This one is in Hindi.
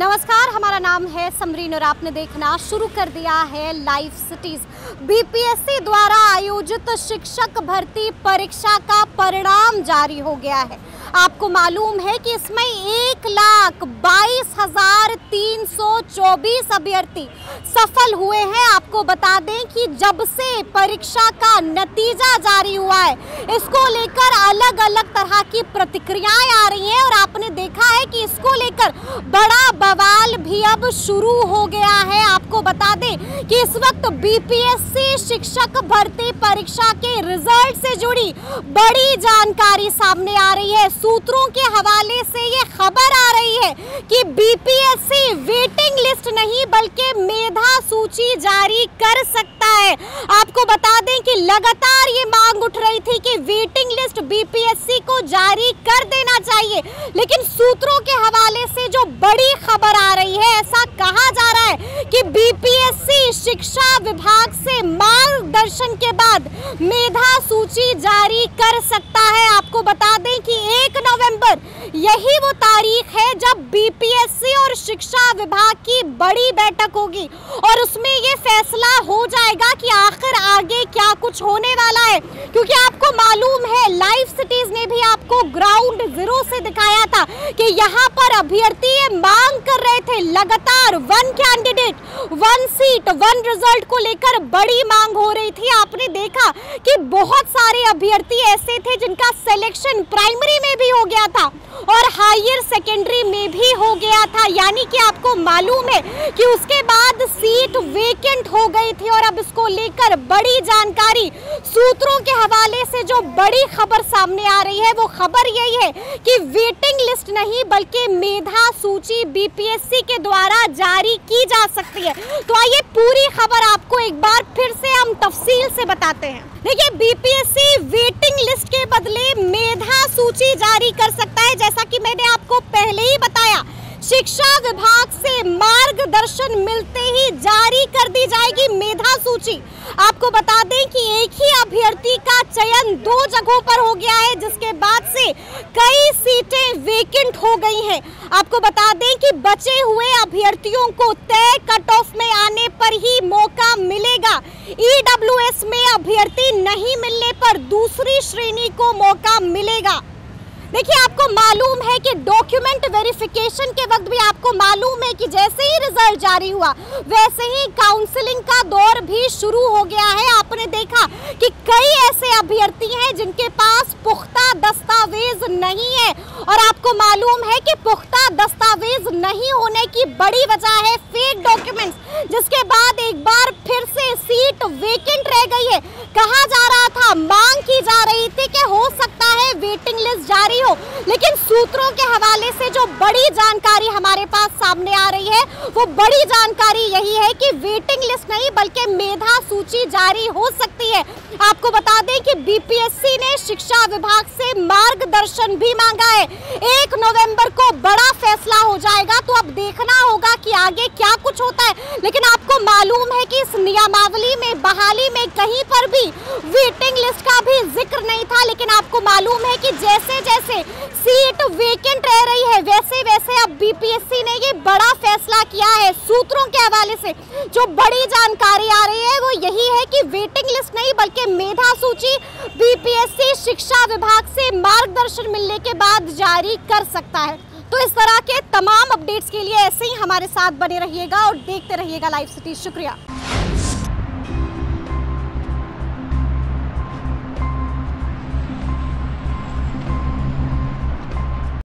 नमस्कार, हमारा नाम है समरीन और आपने देखना शुरू कर दिया है लाइव सिटीज। बीपीएससी द्वारा आयोजित शिक्षक भर्ती परीक्षा का परिणाम जारी हो गया है। आपको मालूम है कि इसमें 1,22,324 अभ्यर्थी सफल हुए हैं। आपको बता दें कि जब से परीक्षा का नतीजा जारी हुआ है, इसको लेकर अलग अलग तरह की प्रतिक्रियाएं आ रही हैं और आपने देखा है कि इसको लेकर बड़ा बवाल भी अब शुरू हो गया है। आपको बता दें कि इस वक्त बीपीएससी शिक्षक भर्ती परीक्षा के रिजल्ट से जुड़ी बड़ी जानकारी सामने आ रही है। सूत्रों के हवाले से ये खबर आ रही है कि बीपीएससी वेटिंग लिस्ट नहीं बल्कि मेधा सूची जारी कर सकता है। आपको बता दें कि लगातार ये मांग उठ रही थी कि वेटिंग लिस्ट बीपीएससी को जारी कर देना चाहिए, लेकिन सूत्रों के हवाले से जो बड़ी खबर आ रही है, ऐसा कहा जा रहा है कि बीपीएससी शिक्षा विभाग से मार्गदर्शन के बाद मेधा सूची जारी कर सकता है। आपको बता दें कि 1 नवंबर यही वो तारीख है जब बीपीएससी और शिक्षा विभाग की बड़ी बैठक होगी और उसमें ये फैसला हो जाएगा कि आखिर आगे क्या कुछ होने वाला है। क्योंकि आपको मालूम है, लाइव सिटीज ने भी आपको ग्राउंड जीरो से दिखाया था कि यहाँ पर अभ्यर्थी ये मांग कर रहे थे लगातार 1 कैंडिडेट 1 सीट 1 रिजल्ट को लेकर बड़ी मांग हो रही थी। आपने देखा कि बहुत सारे अभ्यर्थी ऐसे थे जिनका सिलेक्शन प्राइमरी में भी हो गया था और हायर सेकेंडरी में भी हो गया था, यानी कि आपको मालूम है कि उसके बाद सीट वेकेंट हो गई थी। और अब इसको लेकर बड़ी जानकारी सूत्रों के हवाले से जो बड़ी खबर सामने आ रही है, वो खबर यही है कि वेटिंग लिस्ट नहीं बल्कि मेधा सूची बीपीएससी के द्वारा जारी की जा सकती है। तो आइए पूरी खबर आपको एक बार फिर से हम तफसील से बताते हैं। देखिए, बीपीएससी वेटिंग लिस्ट के बदले मेधा सूची जारी कर सकता है। जैसा कि मैंने आपको पहले ही बताया, शिक्षा विभाग से मार्गदर्शन मिलते ही जारी कर दी जाएगी मेधा सूची। आपको बता दें कि एक ही अभ्यर्थी का चयन 2 जगहों पर हो गया है, जिसके बाद से कई सीटें वेकेंट हो गई हैं। आपको बता दें कि बचे हुए अभ्यर्थियों को तय कट ऑफ में आने पर ही मौका मिलेगा। ईडब्ल्यूएस में अभ्यर्थी नहीं मिलने पर दूसरी श्रेणी को मौका मिलेगा। देखिए, आपको मालूम है कि डॉक्यूमेंट वेरिफिकेशन के वक्त भी आपको मालूम है कि जैसे ही रिजल्ट जारी हुआ वैसे ही काउंसलिंग का दौर भी शुरू हो गया है। आपने देखा कि कई ऐसे अभ्यर्थी हैं जिनके पास पुख्ता दस्तावेज नहीं है और आपको मालूम है कि पुख्ता दस्तावेज नहीं होने की बड़ी वजह है फेक डॉक्यूमेंट्स, जिसके बाद एक बार फिर से सीट वेकेंट रह गई है। कहा जा रहा था, मांग की जा रही थी कि हो सकता है वेटिंग लिस्ट जारी हो, लेकिन सूत्रों के हवाले से जो बड़ी जानकारी हमारे पास सामने आ रही है, वो बड़ी जानकारी यही है कि वेटिंग लिस्ट नहीं बल्कि मेधा सूची जारी हो सकती है। आपको बता दें कि बीपीएससी ने शिक्षा विभाग से मार्गदर्शन भी मांगा है। 1 नवंबर को बड़ा फैसला हो जाएगा, तो अब देखना होगा कि आगे क्या कुछ होता है। लेकिन आपको मालूम है कि इस नियमावली में बहाली में कहीं पर भी वेटिंग लिस्ट का भी जिक्र नहीं था, लेकिन आपको मालूम है कि जैसे जैसे सीट वेकेंट रह रही है वैसे वैसे अब बीपीएससी ने ये बड़ा फैसला किया है। सूत्रों के हवाले से जो बड़ी जानकारी आ रही है वो यही है कि वेटिंग लिस्ट नहीं बल्कि मेधा सूची बीपीएससी शिक्षा विभाग से मार्गदर्शन मिलने के बाद जारी कर सकता है। तो इस तरह के तमाम अपडेट्स के लिए ऐसे ही हमारे साथ बने रहिएगा और देखते रहिएगा लाइव सिटी। शुक्रिया।